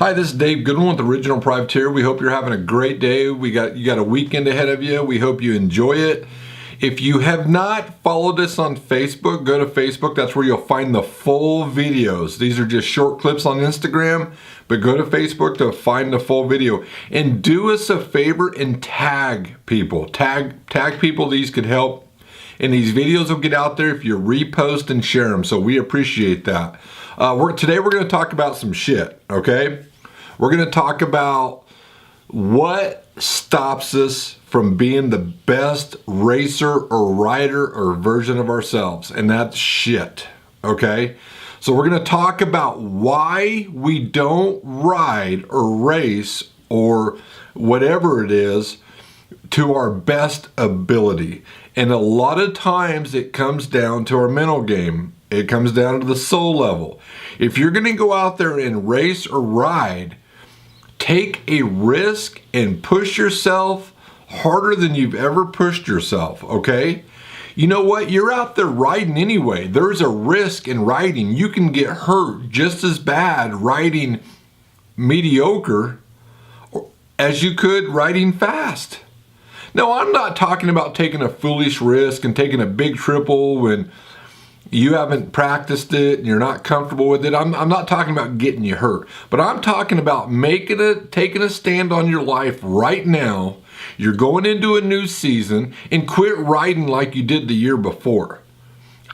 Hi, this is Dave Goodwin with Original Privateer. We hope you're having a great day. You got a weekend ahead of you. We hope you enjoy it. If you have not followed us on Facebook, go to Facebook. That's where you'll find the full videos. These are just short clips on Instagram, but go to Facebook to find the full video. And do us a favor and tag people. Tag people. These could help. And these videos will get out there if you repost and share them. So we appreciate that. Today we're going to talk about some shit, okay? We're going to talk about what stops us from being the best racer or rider or version of ourselves, and that's shit, okay? So we're going to talk about why we don't ride or race or whatever it is to our best ability. And a lot of times it comes down to our mental game. It comes down to the soul level. If you're going to go out there and race or ride, take a risk and push yourself harder than you've ever pushed yourself, okay? You know what? You're out there riding anyway. There's a risk in riding. You can get hurt just as bad riding mediocre as you could riding fast. No, I'm not talking about taking a foolish risk and taking a big triple when you haven't practiced it and you're not comfortable with it. I'm not talking about getting you hurt, but I'm talking about taking a stand on your life right now. You're going into a new season and quit riding like you did the year before.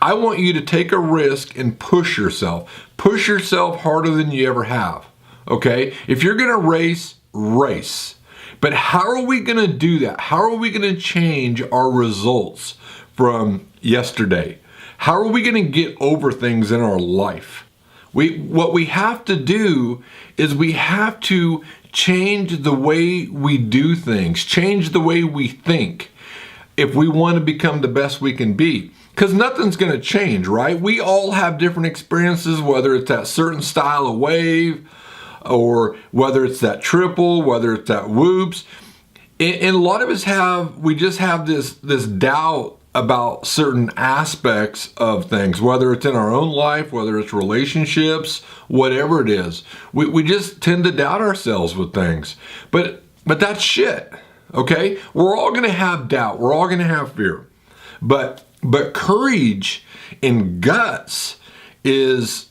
I want you to take a risk and push yourself. Push yourself harder than you ever have, okay? If you're gonna race, race. But how are we gonna do that? How are we gonna change our results from yesterday? How are we going to get over things in our life? What we have to do is we have to change the way we do things, change the way we think if we want to become the best we can be. Because nothing's going to change, right? We all have different experiences, whether it's that certain style of wave or whether it's that triple, whether it's that whoops. And a lot of us we just have this doubt about certain aspects of things, whether it's in our own life, whether it's relationships, whatever it is. We just tend to doubt ourselves with things. But that's shit, okay? We're all gonna have doubt. We're all gonna have fear. But courage and guts is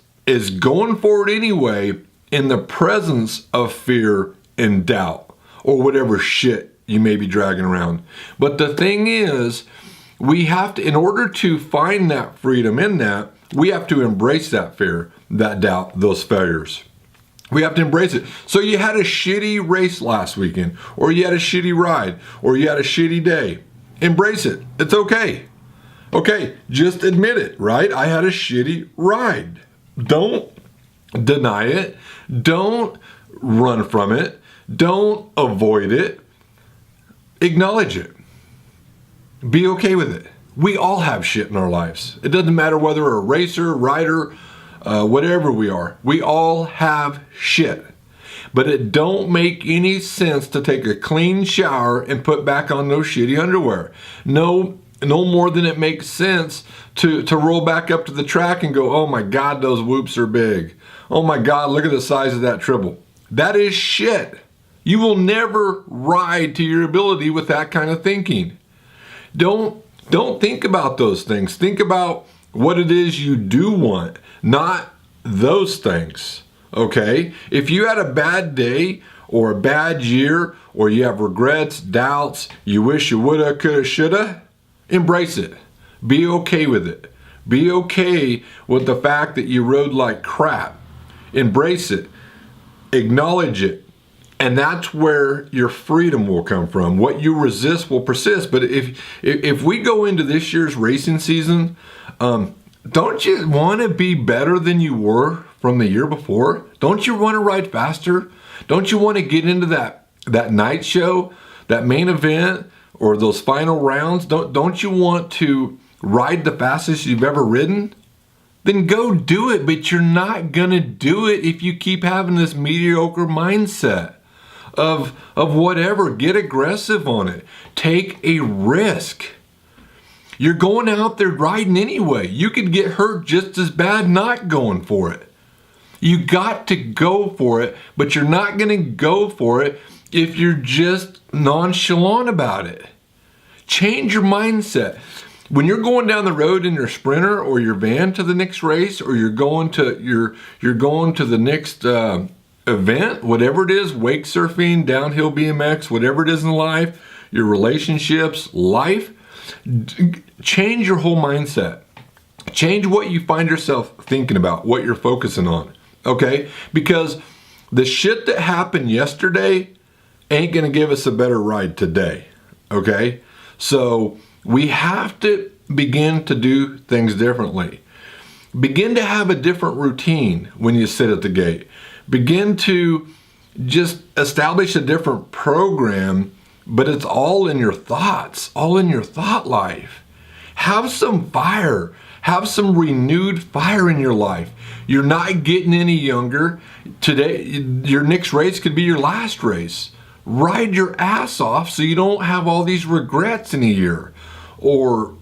going forward anyway in the presence of fear and doubt or whatever shit you may be dragging around. But the thing is, we have to, in order to find that freedom in that, we have to embrace that fear, that doubt, those failures. We have to embrace it. So you had a shitty race last weekend, or you had a shitty ride, or you had a shitty day. Embrace it. It's okay. Okay, just admit it, right? I had a shitty ride. Don't deny it. Don't run from it. Don't avoid it. Acknowledge it. Be okay with it. We all have shit in our lives. It doesn't matter whether we're a racer, rider, whatever we are. We all have shit. But it don't make any sense to take a clean shower and put back on those shitty underwear. No more than it makes sense to roll back up to the track and go, oh my God, those whoops are big. Oh my God, look at the size of that triple. That is shit. You will never ride to your ability with that kind of thinking. Don't think about those things. Think about what it is you do want, not those things, okay? If you had a bad day or a bad year or you have regrets, doubts, you wish you woulda, coulda, shoulda, embrace it. Be okay with it. Be okay with the fact that you rode like crap. Embrace it. Acknowledge it. And that's where your freedom will come from. What you resist will persist. But if we go into this year's racing season, don't you want to be better than you were from the year before? Don't you want to ride faster? Don't you want to get into that night show, that main event, or those final rounds? Don't you want to ride the fastest you've ever ridden? Then go do it. But you're not going to do it if you keep having this mediocre mindset of whatever. Get aggressive on it. Take a risk. You're going out there riding anyway. You could get hurt just as bad not going for it. You got to go for it, but you're not going to go for it if you're just nonchalant about it. Change your mindset. When you're going down the road in your Sprinter or your van to the next race, or you're going to the next event, whatever it is, wake surfing, downhill BMX, whatever it is in life, your relationships, life, change your whole mindset. Change what you find yourself thinking about, what you're focusing on, okay? Because the shit that happened yesterday ain't gonna give us a better ride today, okay? So we have to begin to do things differently. Begin to have a different routine when you sit at the gate. Begin to just establish a different program, but it's all in your thoughts, all in your thought life. Have some fire. Have some renewed fire in your life. You're not getting any younger. Today, your next race could be your last race. Ride your ass off so you don't have all these regrets in a year or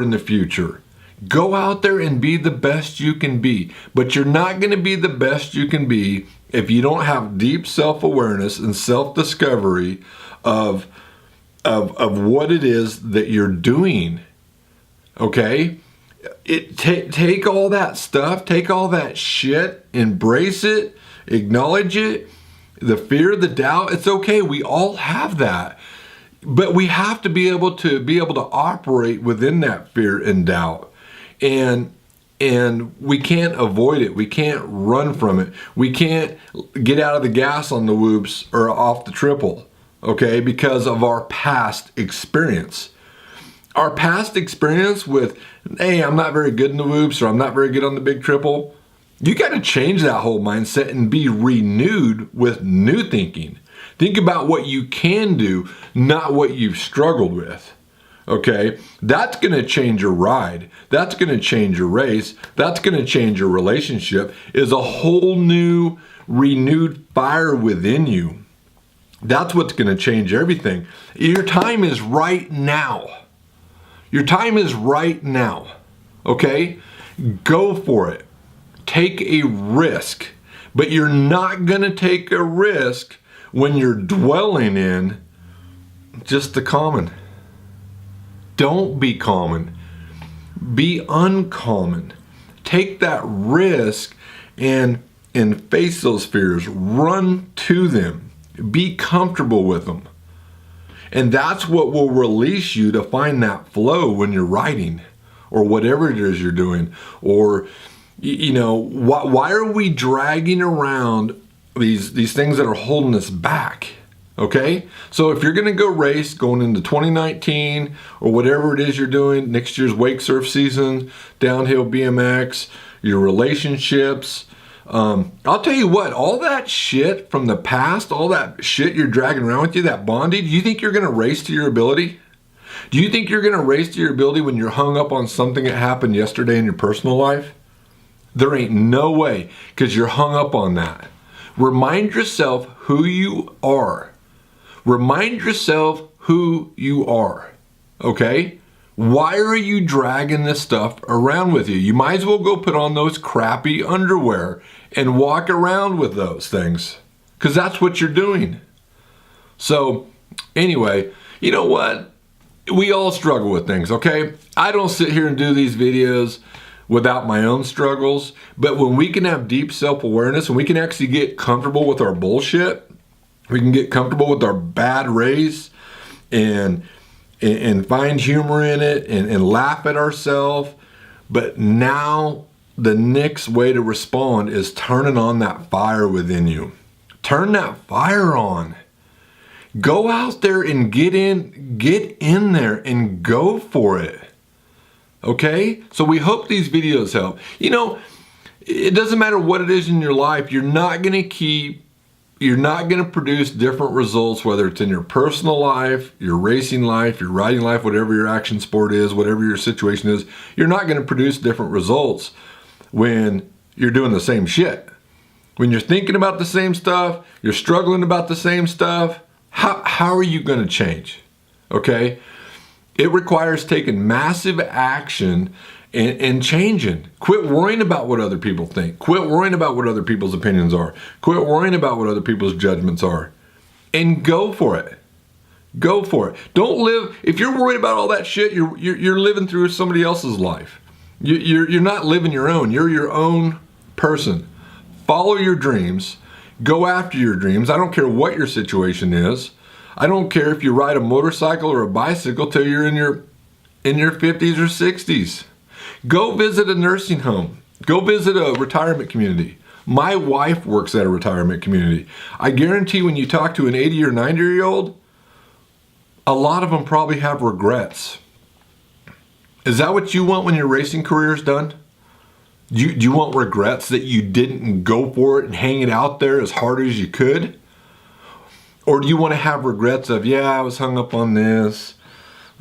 in the future. Go out there and be the best you can be. But you're not going to be the best you can be if you don't have deep self-awareness and self-discovery of what it is that you're doing. Okay? Take all that stuff, take all that shit, embrace it, acknowledge it, the fear, the doubt. It's okay. We all have that. But we have to be able to operate within that fear and doubt. And we can't avoid it. We can't run from it. We can't get out of the gas on the whoops or off the triple, okay, because of our past experience. Our past experience with, hey, I'm not very good in the whoops, or I'm not very good on the big triple. You got to change that whole mindset and be renewed with new thinking. Think about what you can do, not what you've struggled with. Okay, that's going to change your ride. That's going to change your race. That's going to change your relationship. Is a whole new renewed fire within you. That's what's going to change everything. Your time is right now. Your time is right now. Okay, go for it. Take a risk, but you're not going to take a risk when you're dwelling in just the common. Don't be common. Be uncommon. Take that risk and face those fears. Run to them. Be comfortable with them. And that's what will release you to find that flow when you're writing or whatever it is you're doing. Or, you know, why are we dragging around these things that are holding us back? Okay, so if you're going to go race going into 2019 or whatever it is you're doing, next year's wake surf season, downhill BMX, your relationships, I'll tell you what, all that shit from the past, all that shit you're dragging around with you, that bondage, do you think you're going to race to your ability? Do you think you're going to race to your ability when you're hung up on something that happened yesterday in your personal life? There ain't no way, because you're hung up on that. Remind yourself who you are. Remind yourself who you are, okay? Why are you dragging this stuff around with you? You might as well go put on those crappy underwear and walk around with those things, because that's what you're doing. So anyway, you know what? We all struggle with things, okay? I don't sit here and do these videos without my own struggles, but when we can have deep self-awareness and we can actually get comfortable with our bullshit, we can get comfortable with our bad race and find humor in it and laugh at ourselves. But now the next way to respond is turning on that fire within you. Turn that fire on. Go out there and get in there and go for it. Okay? So we hope these videos help. You know, it doesn't matter what it is in your life, you're not going to produce different results, whether it's in your personal life, your racing life, your riding life, whatever your action sport is, whatever your situation is. You're not going to produce different results when you're doing the same shit. When you're thinking about the same stuff, you're struggling about the same stuff, how are you going to change? Okay? It requires taking massive action and changing. Quit worrying about what other people think. Quit worrying about what other people's opinions are. Quit worrying about what other people's judgments are. And go for it. Go for it. Don't live, if you're worried about all that shit, you're living through somebody else's life. You're not living your own. You're your own person. Follow your dreams. Go after your dreams. I don't care what your situation is. I don't care if you ride a motorcycle or a bicycle till you're in your 50s or 60s. Go visit a nursing home. Go visit a retirement community. My wife works at a retirement community. I guarantee when you talk to an 80 or 90-year-old, a lot of them probably have regrets. Is that what you want when your racing career is done? Do you want regrets that you didn't go for it and hang it out there as hard as you could? Or do you want to have regrets of, yeah, I was hung up on this.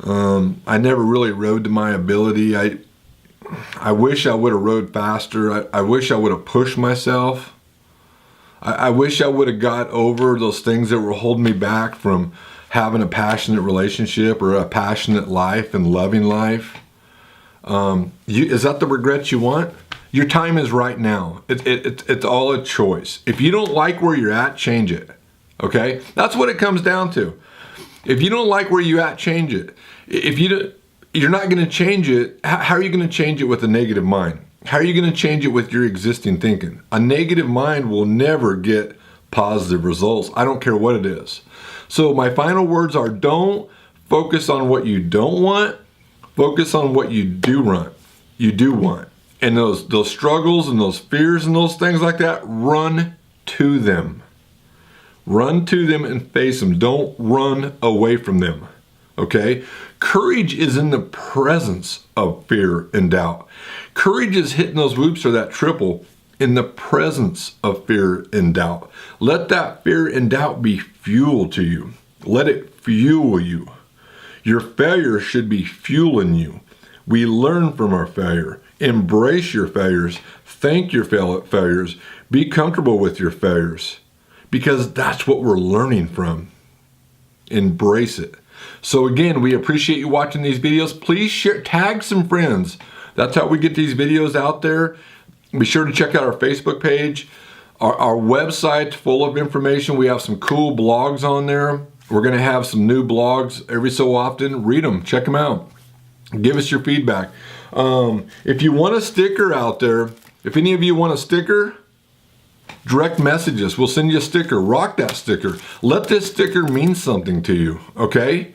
I never really rode to my ability. I wish I would have rode faster. I wish I would have pushed myself. I wish I would have got over those things that were holding me back from having a passionate relationship or a passionate life and loving life. Is that the regrets you want? Your time is right now. It's all a choice. If you don't like where you're at, change it. Okay? That's what it comes down to. If you don't like where you're at, change it. If you're not going to change it, how are you going to change it with a negative mind? How are you going to change it with your existing thinking? A negative mind will never get positive results. I don't care what it is. So my final words are, don't focus on what you don't want. Focus on what you do want. And those struggles and those fears and those things like that, run to them. Run to them and face them. Don't run away from them. Okay? Courage is in the presence of fear and doubt. Courage is hitting those whoops or that triple in the presence of fear and doubt. Let that fear and doubt be fuel to you. Let it fuel you. Your failure should be fueling you. We learn from our failure. Embrace your failures. Thank your failures. Be comfortable with your failures. Because that's what we're learning from. Embrace it. So again, we appreciate you watching these videos. Please share, tag some friends. That's how we get these videos out there. Be sure to check out our Facebook page. Our website's full of information. We have some cool blogs on there. We're going to have some new blogs every so often. Read them. Check them out. Give us your feedback. If you want a sticker out there, if any of you want a sticker, direct message us. We'll send you a sticker. Rock that sticker. Let this sticker mean something to you, okay?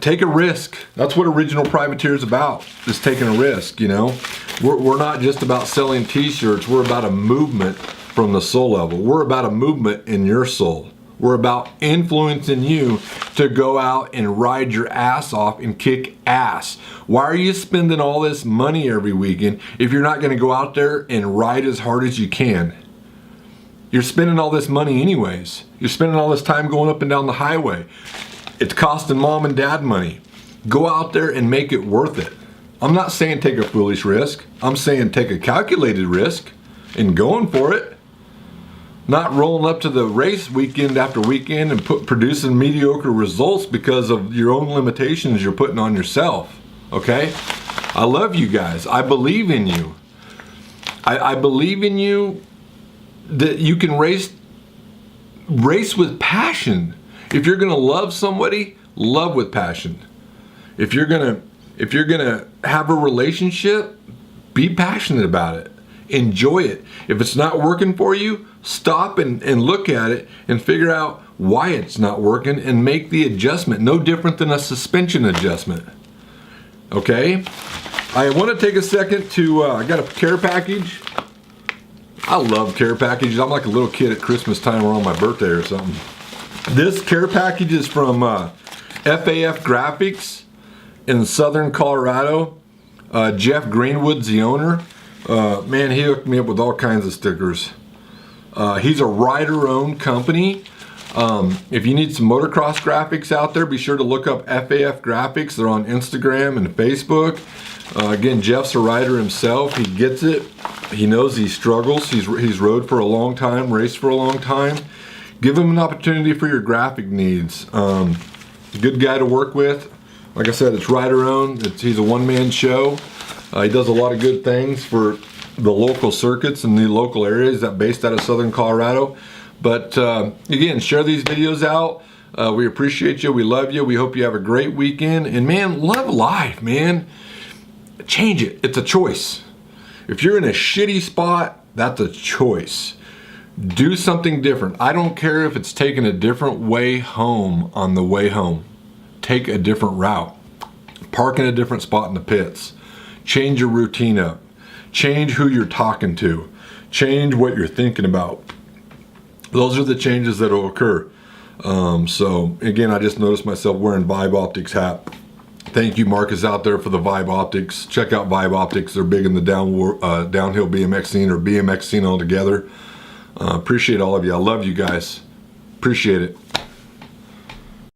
Take a risk. That's what Original Privateer is about, is taking a risk, you know? We're not just about selling t-shirts. We're about a movement from the soul level. We're about a movement in your soul. We're about influencing you to go out and ride your ass off and kick ass. Why are you spending all this money every weekend if you're not going to go out there and ride as hard as you can? You're spending all this money anyways. You're spending all this time going up and down the highway. It's costing mom and dad money. Go out there and make it worth it. I'm not saying take a foolish risk. I'm saying take a calculated risk and going for it. Not rolling up to the race weekend after weekend and producing mediocre results because of your own limitations you're putting on yourself. Okay? I love you guys. I believe in you. I believe in you that you can race with passion. If you're gonna love somebody, love with passion. If you're gonna have a relationship, be passionate about it. Enjoy it. If it's not working for you, stop and look at it and figure out why it's not working and make the adjustment. No different than a suspension adjustment. Okay? I want to take a second to, I got a care package. I love care packages. I'm like a little kid at Christmas time or on my birthday or something. This care package is from FAF Graphics in Southern Colorado. Jeff Greenwood's the owner. Man, he hooked me up with all kinds of stickers. He's a rider-owned company. If you need some motocross graphics out there, be sure to look up FAF Graphics. They're on Instagram and Facebook. Again, Jeff's a rider himself. He gets it. He knows he struggles. He's rode for a long time, raced for a long time. Give him an opportunity for your graphic needs. Good guy to work with. Like I said, it's rider-owned. He's a one-man show. He does a lot of good things for the local circuits and the local areas that based out of Southern Colorado. But again, share these videos out. We appreciate you. We love you. We hope you have a great weekend. And man, love life, man. Change it. It's a choice. If you're in a shitty spot, that's a choice. Do something different. I don't care if it's taking a different way home on the way home. Take a different route. Park in a different spot in the pits. Change your routine up. Change who you're talking to. Change what you're thinking about. Those are the changes that will occur. So again, I just noticed myself wearing Vibe Optics hat. Thank you, Marcus, out there for the Vibe Optics. Check out Vibe Optics. They're big in the downhill BMX scene, or BMX scene altogether. Appreciate all of you. I love you guys. Appreciate it.